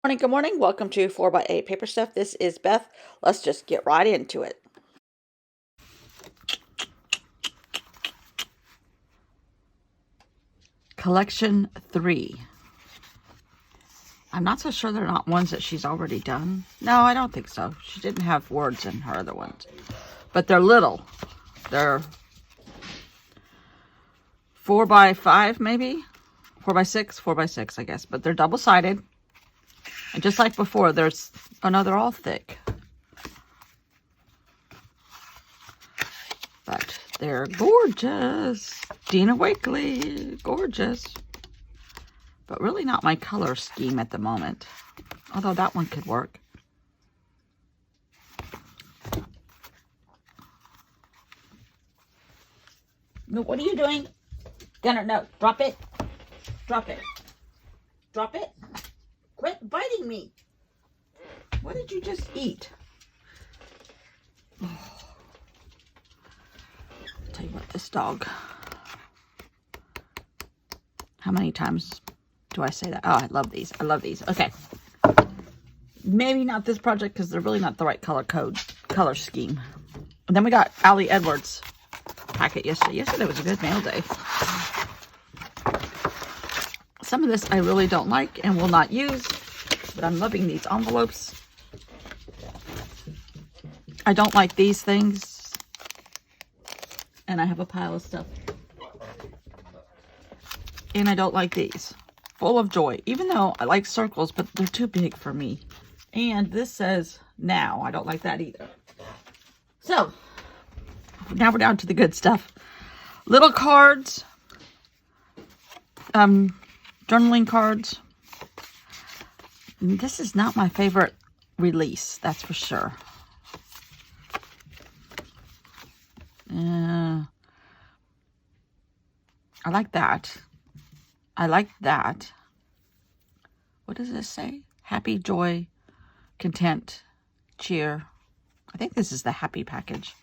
Morning, good morning. Welcome to 4x8 Paper Stuff. This is Beth. Let's just get right into it. Collection 3. I'm not so sure they're not ones that she's already done. No, I don't think so. She didn't have words in her other ones. But they're little. They're 4x5 maybe? 4x6? 4x6, I guess. But they're double-sided. And just like before, there's... Oh no, they're all thick. But they're gorgeous. Dina Wakley, gorgeous. But really not my color scheme at the moment. Although that one could work. No, what are you doing? Gunner, no, drop it. Drop it. Drop it. Quit biting me. What did you just eat? Oh. Tell you what, this dog. How many times do I say that? Oh, I love these. I love these. Okay. Maybe not this project because they're really not the right color scheme. And then we got Allie Edwards packet yesterday. Yesterday was a good mail day. Some of this I really don't like and will not use, but I'm loving these envelopes. I don't like these things. And I have a pile of stuff. And I don't like these. Full of Joy. Even though I like circles, but they're too big for me. And this says now. I don't like that either. So, now we're down to the good stuff. Little cards. Journaling cards. This is not my favorite release. That's for sure. I like that. I like that. What does this say? Happy, joy, content, cheer. I think this is the happy package.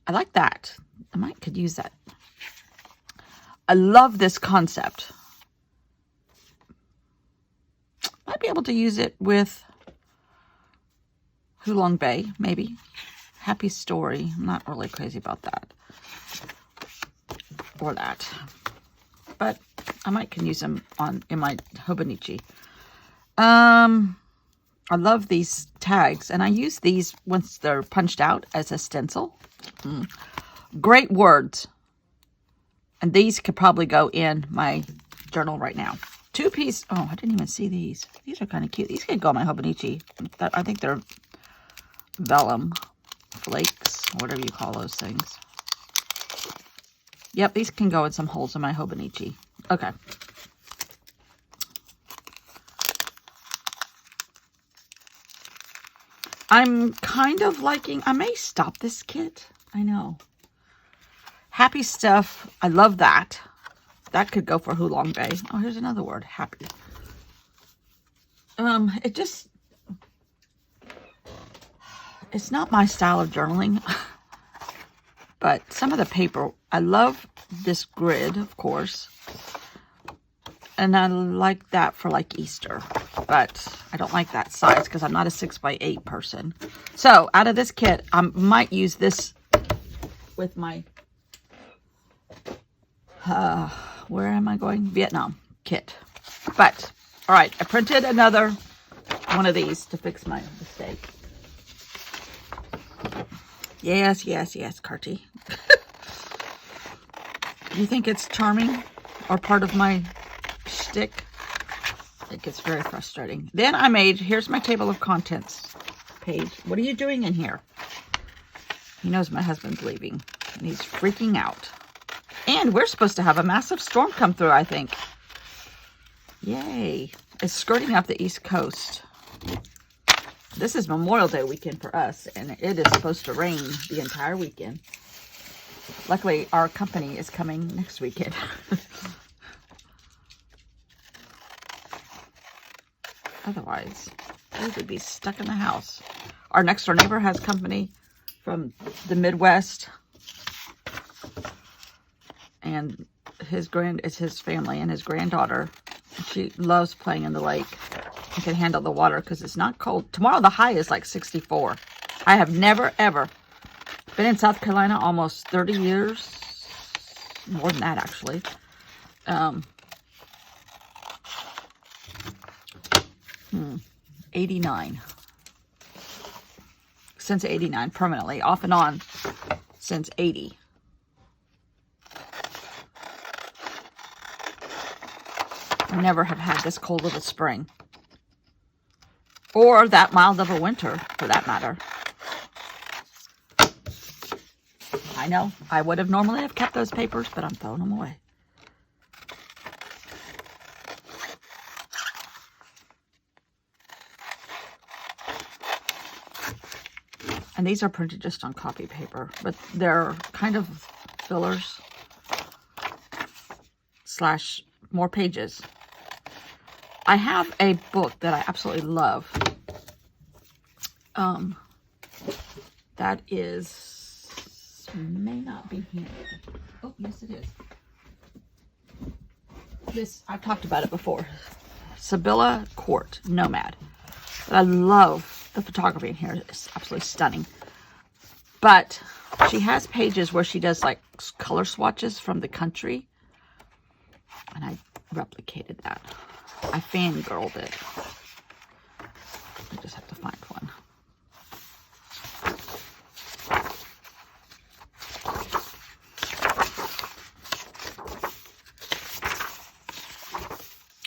I like that. I could use that. I love this concept. Might be able to use it with Hulong Bay, maybe. Happy Story. I'm not really crazy about that. Or that. But I can use them in my Hobonichi. I love these tags, and I use these once they're punched out as a stencil. Great words. And these could probably go in my journal right now. 2-piece. Oh, I didn't even see these. These are kind of cute. These could go in my Hobonichi. I think they're vellum flakes, whatever you call those things. Yep, these can go in some holes in my Hobonichi. Okay. I'm kind of liking... I may stop this kit. I know. Happy Stuff. I love that. That could go for Hulong Bay. Oh, here's another word. Happy. It just... It's not my style of journaling. But some of the paper... I love this grid, of course. And I like that for like Easter. But I don't like that size because I'm not a 6x8 person. So out of this kit, I might use this with my... where am I going? Vietnam kit. But, all right, I printed another one of these to fix my mistake. Yes, yes, yes, Carty. You think it's charming or part of my shtick? It gets very frustrating. Then I made, here's my table of contents page. What are you doing in here? He knows my husband's leaving and he's freaking out. And we're supposed to have a massive storm come through, I think. Yay. It's skirting up the East Coast. This is Memorial Day weekend for us, and it is supposed to rain the entire weekend. Luckily, our company is coming next weekend. Otherwise, we would be stuck in the house. Our next door neighbor has company from the Midwest. And it's his family and his granddaughter. She loves playing in the lake. I can handle the water because it's not cold. Tomorrow the high is like 64. I have never, ever been in South Carolina almost 30 years. More than that, actually. 89. Since 89, permanently. Off and on since 80. I never have had this cold of a spring. Or that mild of a winter, for that matter. I know, I would have normally have kept those papers, but I'm throwing them away. And these are printed just on copy paper, but they're kind of fillers / more pages. I have a book that I absolutely love. That is, may not be here. Oh, yes it is. This, I've talked about it before. Sibylla Court, Nomad. But I love the photography in here. It's absolutely stunning. But she has pages where she does like color swatches from the country. And I replicated that. I fangirled it. I just have to find one.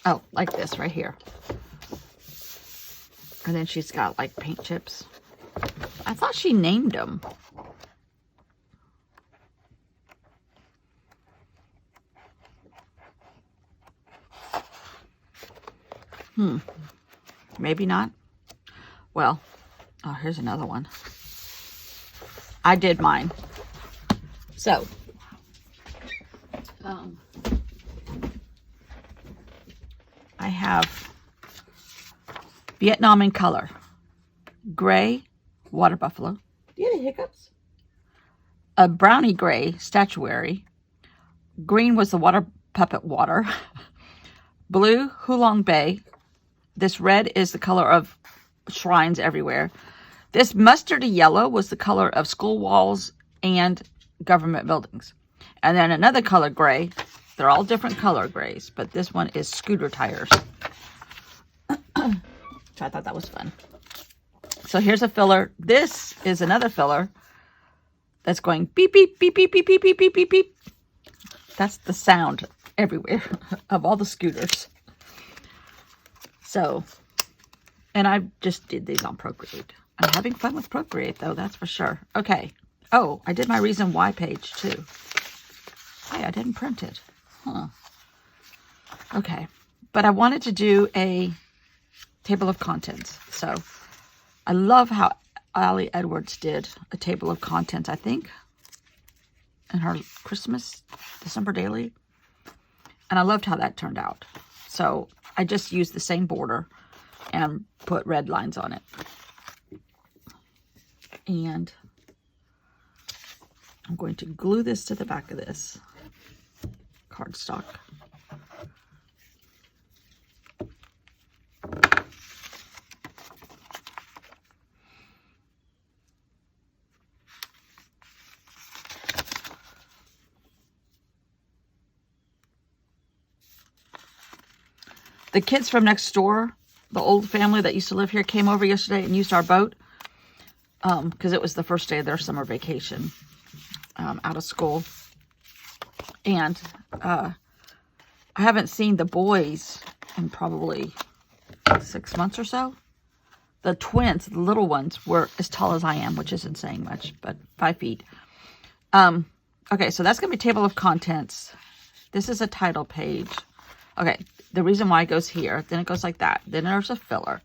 Oh, like this right here. And then she's got like paint chips. I thought she named them. Maybe not. Well, oh, here's another one. I did mine. So, I have Vietnam in color. Gray, water buffalo. Do you have any hiccups? A brownie gray, statuary. Green was the water puppet water. Blue, Hulong Bay. This red is the color of shrines everywhere. This mustardy yellow was the color of school walls and government buildings. And then another color gray. They're all different color grays, but this one is scooter tires. So I thought that was fun. So here's a filler. This is another filler that's going beep, beep, beep, beep, beep, beep, beep, beep, beep, beep. That's the sound everywhere of all the scooters. So, and I just did these on Procreate. I'm having fun with Procreate, though, that's for sure. Okay. Oh, I did my reason why page, too. Hey, I didn't print it. Huh. Okay. But I wanted to do a table of contents. So, I love how Allie Edwards did a table of contents, I think, in her Christmas December daily. And I loved how that turned out. So, I just used the same border and put red lines on it. And I'm going to glue this to the back of this cardstock. The kids from next door, the old family that used to live here, came over yesterday and used our boat because it was the first day of their summer vacation out of school. And I haven't seen the boys in probably 6 months or so. The twins, the little ones, were as tall as I am, which isn't saying much, but 5 feet. Okay, so that's going to be table of contents. This is a title page. Okay, the reason why it goes here, then it goes like that. Then there's a filler.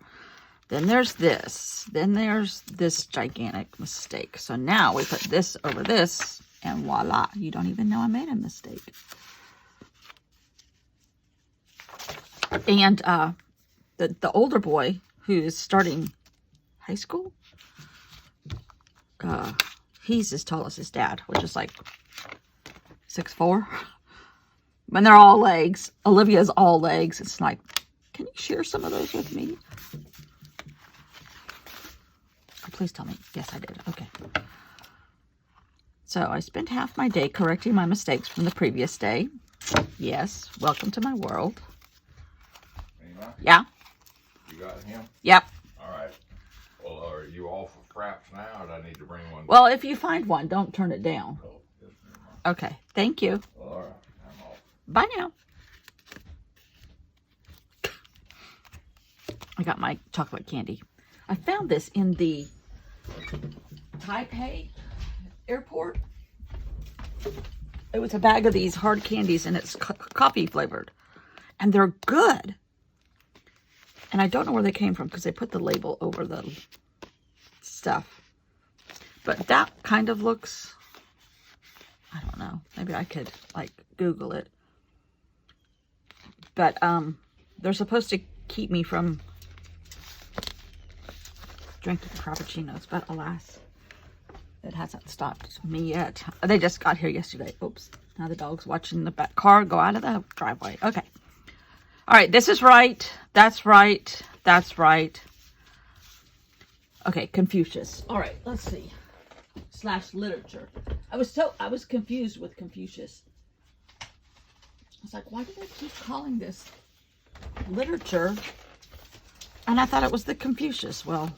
Then there's this. Then there's this gigantic mistake. So now we put this over this, and voila. You don't even know I made a mistake. And the older boy, who's starting high school, he's as tall as his dad, which is like 6'4". When they're all legs, Olivia's all legs. It's like, Can you share some of those with me? Oh, please tell me. Yes, I did. Okay. So I spent half my day correcting my mistakes from the previous day. Yes, welcome to my world. Nina, Yeah. you got him? Yep. All right. Well, are you all for fraps now, or do I need to bring one? Well, if you find one, don't turn it down. Oh, yes, ma'am. Okay. Thank you. Well, all right. I'm off. Bye now. I got my chocolate candy. I found this in the Taipei airport. It was a bag of these hard candies, and it's coffee flavored. And they're good. And I don't know where they came from because they put the label over the stuff. But that kind of looks, I don't know. Maybe I could like Google it. But they're supposed to keep me from drinking frappuccinos. But alas, it hasn't stopped me yet. They just got here yesterday. Oops. Now the dog's watching the back car go out of the driveway. Okay. All right. This is right. That's right. That's right. Okay. Confucius. All right. Let's see. / literature. I was confused with Confucius. I was like, why do they keep calling this literature? And I thought it was the Confucius. Well,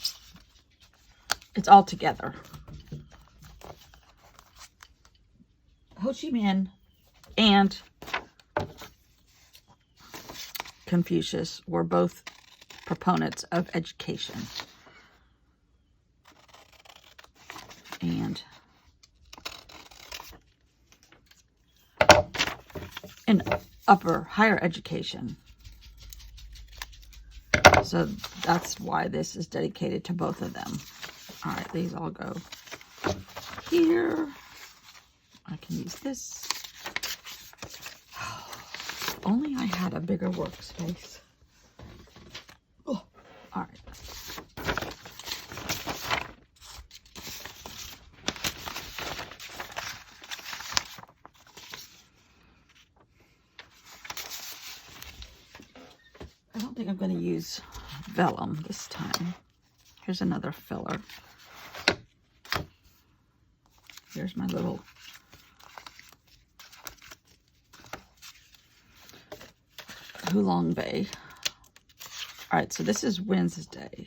it's all together. Ho Chi Minh and Confucius were both proponents of education. And in higher education. So that's why this is dedicated to both of them. All right, these all go here. I can use this. Only I had a bigger workspace. Oh, all right. I don't think I'm going to use vellum this time. Here's another filler. Here's my little Hulong Bay. All right, so this is Wednesday.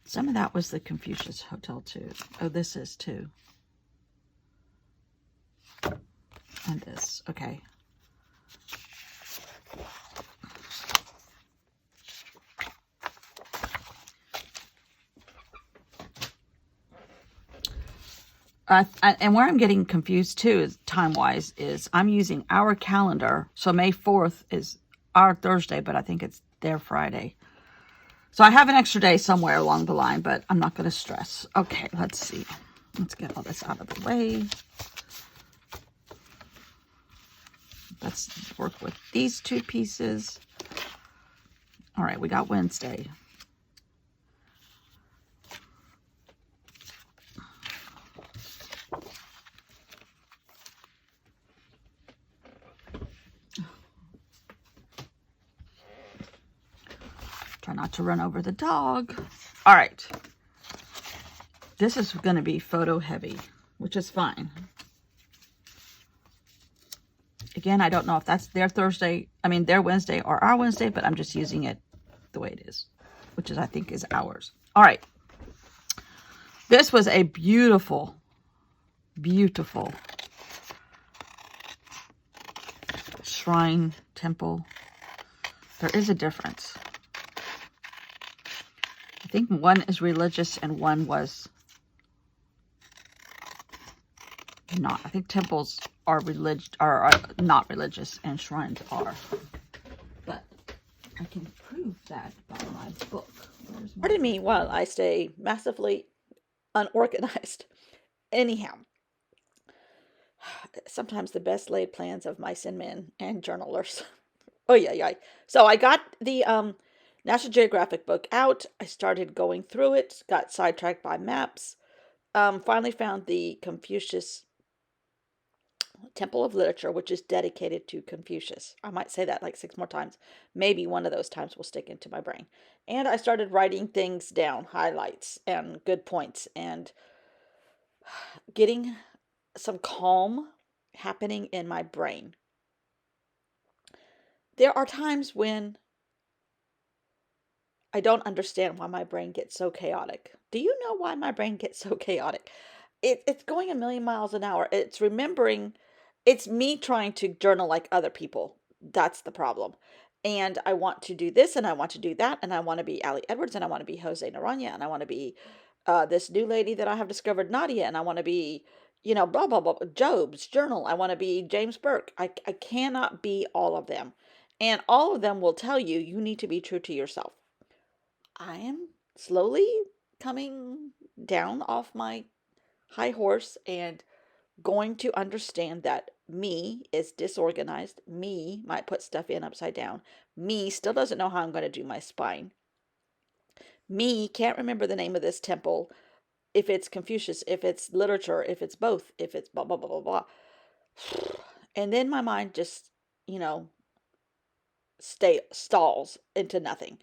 Some of that was the Confucius Hotel too. Oh, this is too. And this, okay. And where I'm getting confused too is time-wise is I'm using our calendar. So May 4th is our Thursday, but I think it's their Friday. So I have an extra day somewhere along the line, but I'm not going to stress. Okay, let's see. Let's get all this out of the way. Let's work with these two pieces. All right, we got Wednesday. Try not to run over the dog. All right. This is going to be photo heavy, which is fine. Again, I don't know if that's their their Wednesday or our Wednesday, but I'm just using it the way it is, which is, I think, is ours. All right. This was a beautiful, beautiful shrine temple. There is a difference. I think one is religious and one was not. I think temples are not religious and shrines are. But I can prove that by my book. Pardon me while I stay massively unorganized. Anyhow, sometimes the best laid plans of mice and men and journalers. Oh yeah. So I got the National Geographic book out. I started going through it, got sidetracked by maps. Finally found the Confucius Temple of Literature, which is dedicated to Confucius. I might say that like 6 more times. Maybe one of those times will stick into my brain. And I started writing things down, highlights and good points, and getting some calm happening in my brain. There are times when I don't understand why my brain gets so chaotic. Do you know why my brain gets so chaotic? It's going a million miles an hour. It's remembering, it's me trying to journal like other people. That's the problem. And I want to do this and I want to do that. And I want to be Ali Edwards and I want to be Jose Naranja and I want to be this new lady that I have discovered, Nadia. And I want to be, blah, blah, blah, Job's journal. I want to be James Burke. I cannot be all of them. And all of them will tell you, you need to be true to yourself. I am slowly coming down off my high horse and going to understand that me is disorganized. Me might put stuff in upside down. Me still doesn't know how I'm going to do my spine. Me can't remember the name of this temple, if it's Confucius, if it's literature, if it's both, if it's blah, blah, blah, blah, blah. And then my mind just, you know, stalls into nothing.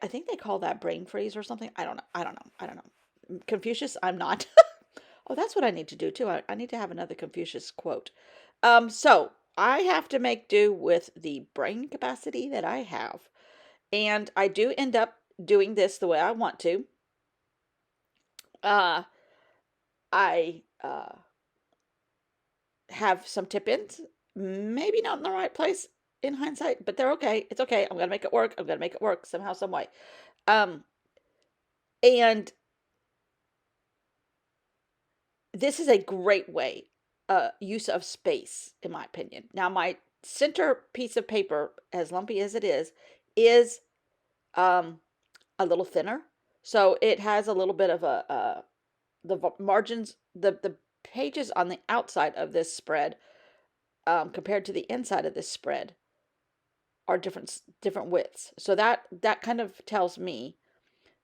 I think they call that brain freeze or something. I don't know. I don't know. Confucius, I'm not. Oh, that's what I need to do too. I need to have another Confucius quote. So I have to make do with the brain capacity that I have. And I do end up doing this the way I want to. Uh, I have some tip-ins, maybe not in the right place in hindsight, but they're okay. It's okay. I'm gonna make it work. I'm gonna make it work somehow, some way. Um, and this is a great way, use of space, in my opinion. Now, my center piece of paper, as lumpy as it is um, a little thinner. So it has a little bit of the margins, the pages on the outside of this spread, compared to the inside of this spread, are different widths. So that kind of tells me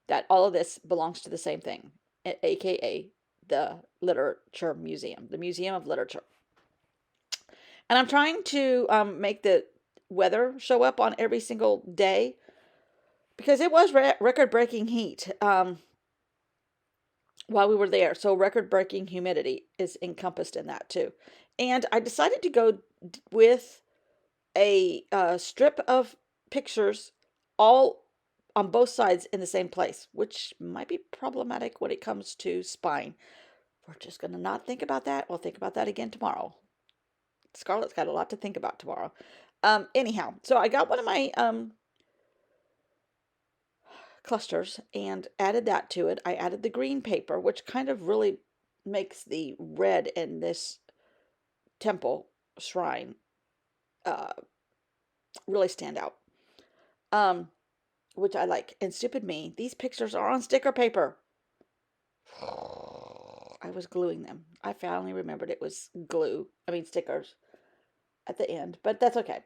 that all of this belongs to the same thing, aka the Literature Museum, the Museum of Literature. And I'm trying to make the weather show up on every single day because it was record-breaking heat while we were there. So record-breaking humidity is encompassed in that too. And I decided to go with a strip of pictures all on both sides in the same place, which might be problematic when it comes to spine. We're just going to not think about that. We'll think about that again tomorrow. Scarlett's got a lot to think about tomorrow. Anyhow, so I got one of my clusters and added that to it. I added the green paper, which kind of really makes the red in this temple shrine really stand out. Which I like. And stupid me, these pictures are on sticker paper. I was gluing them. I finally remembered it was stickers at the end, but that's okay.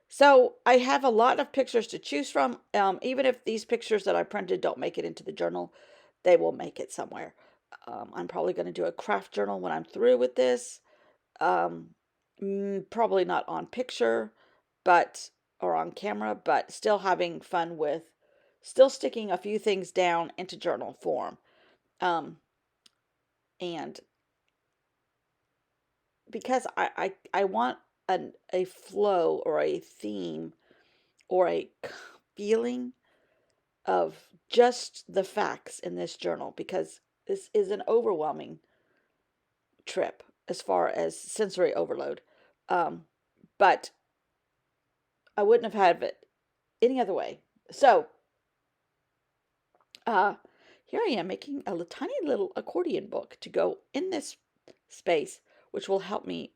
So I have a lot of pictures to choose from. Even if these pictures that I printed don't make it into the journal, they will make it somewhere. I'm probably going to do a craft journal when I'm through with this. Probably not on picture, or on camera, but still having fun with still sticking a few things down into journal form. And because I want a flow or a theme or a feeling of just the facts in this journal, because this is an overwhelming trip as far as sensory overload. But I wouldn't have had it any other way. So, here I am making a tiny little accordion book to go in this space, which will help me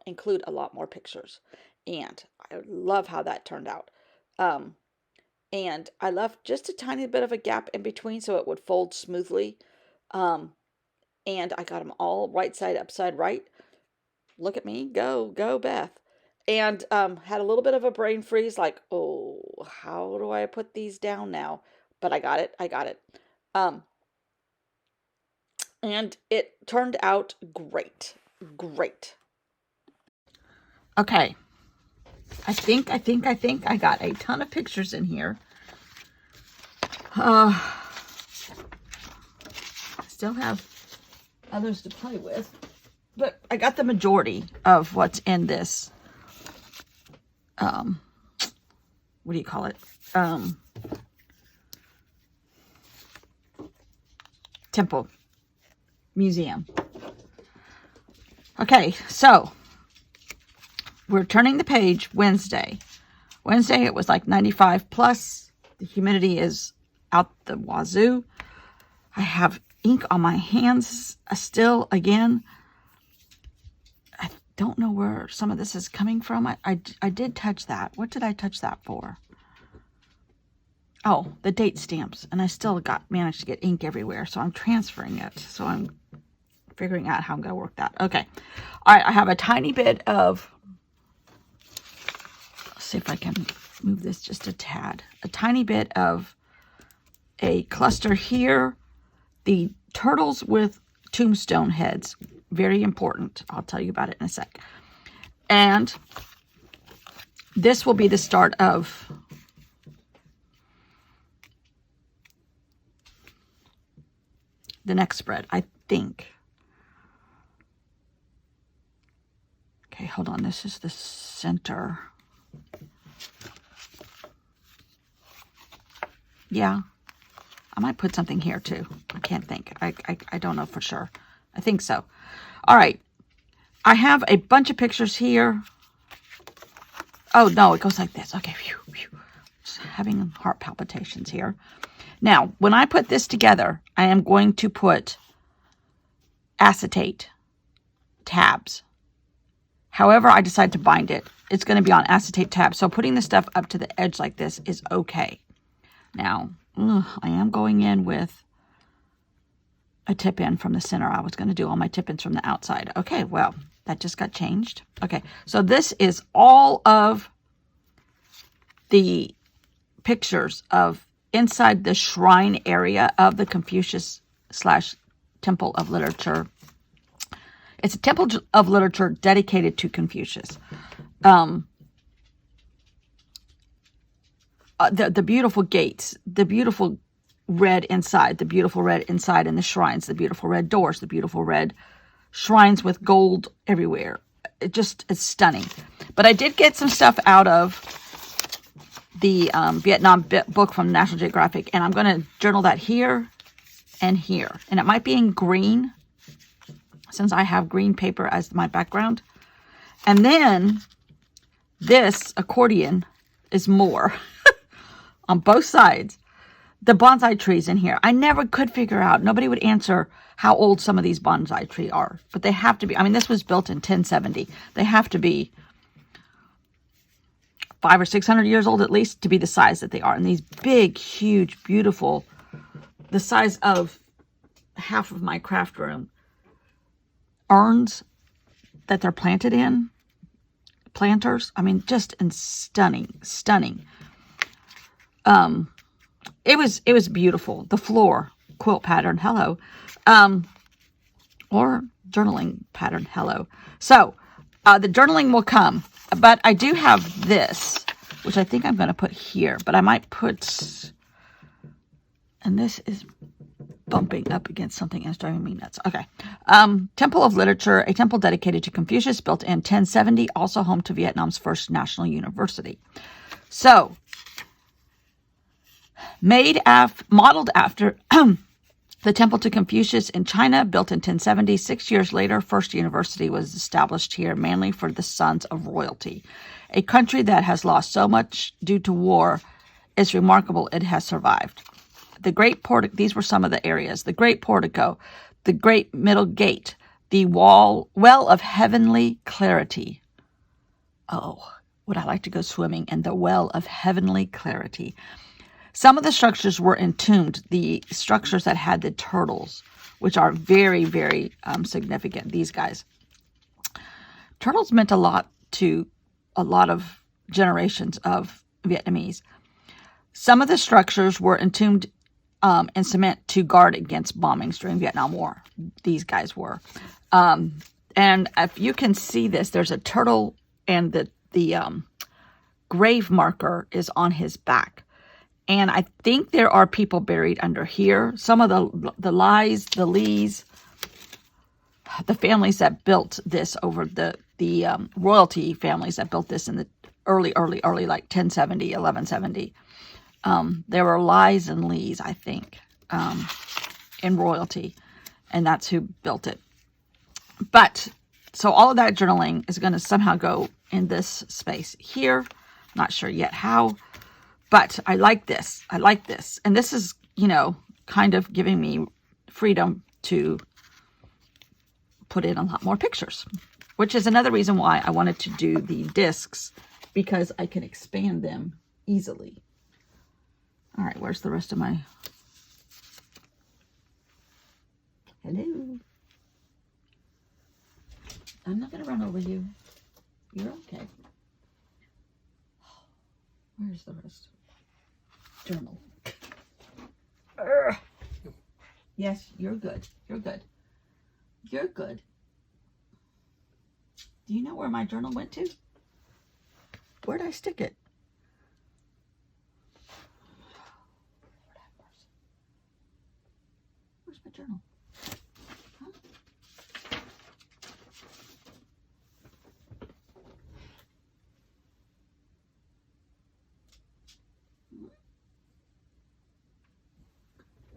include a lot more pictures. And I love how that turned out. And I left just a tiny bit of a gap in between so it would fold smoothly. And I got them all right side upside right. Look at me, go Beth. And had a little bit of a brain freeze, like, oh, how do I put these down now? But I got it. And it turned out great. Great. Okay. I think I got a ton of pictures in here. Still have others to play with, but I got the majority of what's in this. What do you call it? Temple Museum. Okay, so we're turning the page Wednesday. Wednesday it was like 95 plus. The humidity is out the wazoo. I have ink on my hands still again. I don't know where some of this is coming from. I did touch that. What did I touch that for? Oh, the date stamps. And I still managed to get ink everywhere. So I'm transferring it. So I'm figuring out how I'm going to work that. Okay. All right. I have a tiny bit of, let's see if I can move this just a tad. A tiny bit of a cluster here. The turtles with tombstone heads. Very important. I'll tell you about it in a sec. And this will be the start of the next spread, I think. Okay, hold on. This is the center. Yeah. I might put something here too. I can't think. I don't know for sure. I think so. All right. I have a bunch of pictures here. Oh, no, it goes like this. Okay. Phew, phew. Just having heart palpitations here. Now, when I put this together, I am going to put acetate tabs. However I decide to bind it, it's going to be on acetate tabs. So putting the stuff up to the edge like this is okay. Now, I am going in with a tip-in from the center. I was going to do all my tip-ins from the outside. Okay, well, that just got changed. Okay, so this is all of the pictures of inside the shrine area of the Confucius / Temple of Literature. It's a temple of literature dedicated to Confucius. The beautiful gates, the beautiful red inside, the beautiful red inside in the shrines, the beautiful red doors, the beautiful red shrines with gold everywhere. It's stunning. But I did get some stuff out of the Vietnam book from National Geographic, and I'm going to journal that here and here. And it might be in green, since I have green paper as my background. And then this accordion is more on both sides. The bonsai trees in here. I never could figure out. Nobody would answer how old some of these bonsai trees are. But they have to be. I mean, this was built in 1070. They have to be 500 or 600 years old at least to be the size that they are. And these big, huge, beautiful, the size of half of my craft room urns that they're planted in. Planters. I mean, just stunning. It was beautiful. The floor quilt pattern, hello, or journaling pattern, hello. So the journaling will come, but I do have this, which I think I'm going to put here, but I might put, and this is bumping up against something and it's driving me nuts. Okay. Temple of Literature, a temple dedicated to Confucius, built in 1070, also home to Vietnam's first national university. So, modeled after the temple to Confucius in China, built in 1070. 6 years later, first university was established here, mainly for the sons of royalty. A country that has lost so much due to war is remarkable it has survived. The Great Portico, these were some of the areas. The Great Portico, the Great Middle Gate, the well of heavenly clarity. Oh, would I like to go swimming in the well of heavenly clarity? Some of the structures were entombed, the structures that had the turtles, which are very, very significant, these guys. Turtles meant a lot to a lot of generations of Vietnamese. Some of the structures were entombed and cement to guard against bombings during Vietnam War. These guys were. And if you can see this, there's a turtle, and the grave marker is on his back. And I think there are people buried under here. Some of the Lees, the families that built this over the royalty families that built this in the early, like 1070, 1170. There were Lies and Lees, I think, in royalty, and that's who built it. But, so all of that journaling is going to somehow go in this space here. Not sure yet how, but I like this. I like this. And this is, kind of giving me freedom to put in a lot more pictures, which is another reason why I wanted to do the discs, because I can expand them easily. All right, where's the rest of my... Hello. I'm not going to run over you. You're okay. Where's the rest? Journal. Yes, you're good. You're good. You're good. Do you know where my journal went to? Where'd I stick it? Where's my journal? Huh?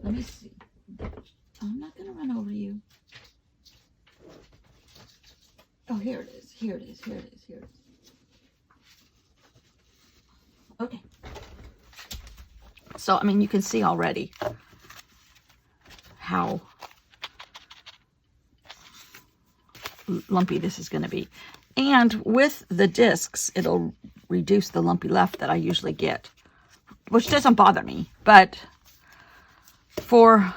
Let me see. I'm not going to run over you. Oh, here it is. Here it is. Here it is. Here it is. Okay. So, I mean, you can see already how lumpy this is going to be. And with the discs, it'll reduce the lumpy left that I usually get, which doesn't bother me. But for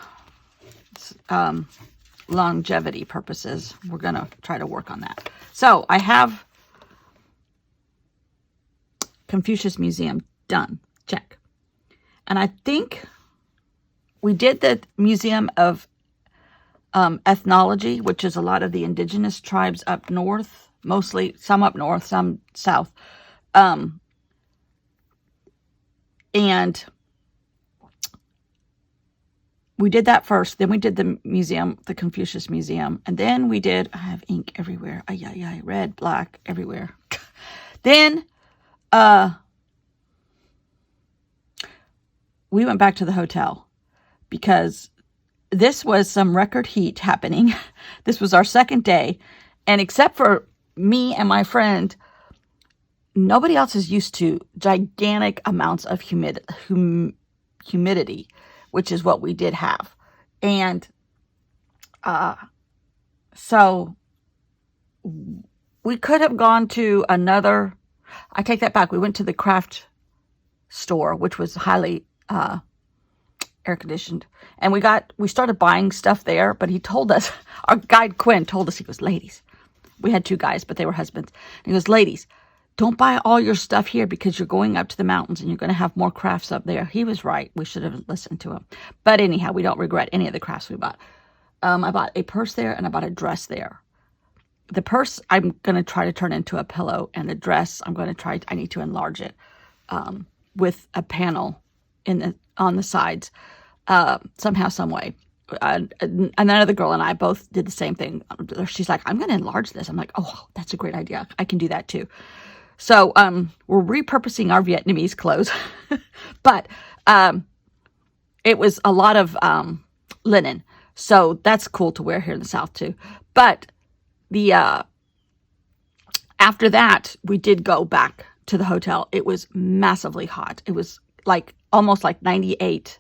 longevity purposes, we're going to try to work on that. So I have Confucius Museum done. Check. And I think we did the Museum of Ethnology, which is a lot of the indigenous tribes up north, mostly some up north, some south. And we did that first. Then we did the museum, the Confucius Museum. And then we did, I have ink everywhere. Red, black, everywhere. Then we went back to the hotel because this was some record heat happening. This was our second day. And except for me and my friend, nobody else is used to gigantic amounts of humidity, which is what we did have. And so we could have gone to another, I take that back. We went to the craft store, which was highly air conditioned. And we started buying stuff there, but he told us, our guide Quinn told us, he goes, ladies, we had two guys, but they were husbands. And he goes, ladies, don't buy all your stuff here because you're going up to the mountains and you're going to have more crafts up there. He was right. We should have listened to him. But anyhow, we don't regret any of the crafts we bought. I bought a purse there and I bought a dress there. The purse, I'm going to try to turn into a pillow, and the dress, I need to enlarge it with a panel on the sides somehow, some way. Another girl and I both did the same thing. She's like, I'm going to enlarge this. I'm like, oh, that's a great idea. I can do that too. So we're repurposing our Vietnamese clothes, but it was a lot of linen. So that's cool to wear here in the South too. But after that, we did go back to the hotel. It was massively hot. It was almost like 98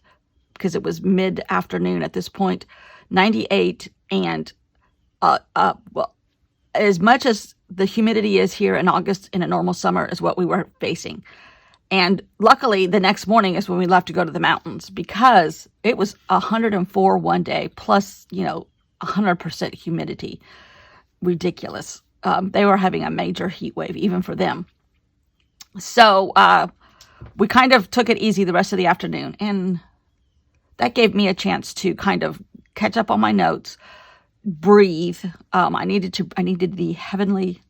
because it was mid-afternoon at this point. 98, and well, as much as the humidity is here in August in a normal summer is what we were facing. And luckily, the next morning is when we left to go to the mountains, because it was 104 one day, plus, 100% humidity. Ridiculous. They were having a major heat wave, even for them. So we kind of took it easy the rest of the afternoon. And that gave me a chance to kind of catch up on my notes, breathe. I needed the heavenly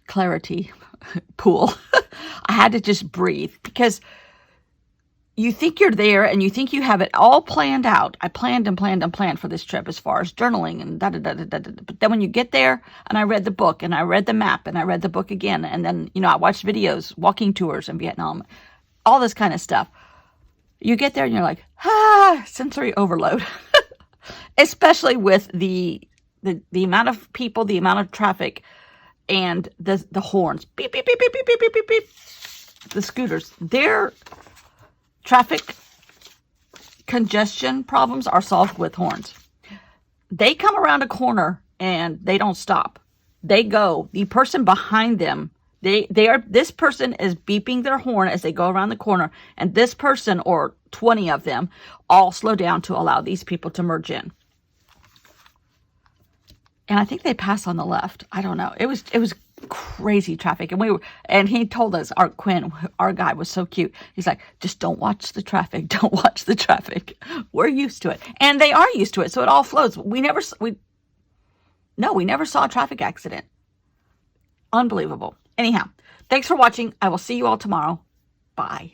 clarity pool. I had to just breathe, because you think you're there and you think you have it all planned out. I planned and planned and planned for this trip as far as journaling and da da da da da da. But then when you get there, and I read the book and I read the map and I read the book again, and then, I watched videos, walking tours in Vietnam, all this kind of stuff. You get there and you're like, sensory overload. Especially with the amount of people, the amount of traffic, and the horns. Beep, beep, beep, beep, beep, beep, beep, beep, beep. The scooters. Their traffic congestion problems are solved with horns. They come around a corner and they don't stop. They go. The person behind them, this person is beeping their horn as they go around the corner, and this person, or 20 of them, all slow down to allow these people to merge in. And I think they pass on the left. I don't know. It was crazy traffic. And he told us, our guy was so cute. He's like, just don't watch the traffic. Don't watch the traffic. We're used to it. And they are used to it. So it all flows. We never saw a traffic accident. Unbelievable. Anyhow, thanks for watching. I will see you all tomorrow. Bye.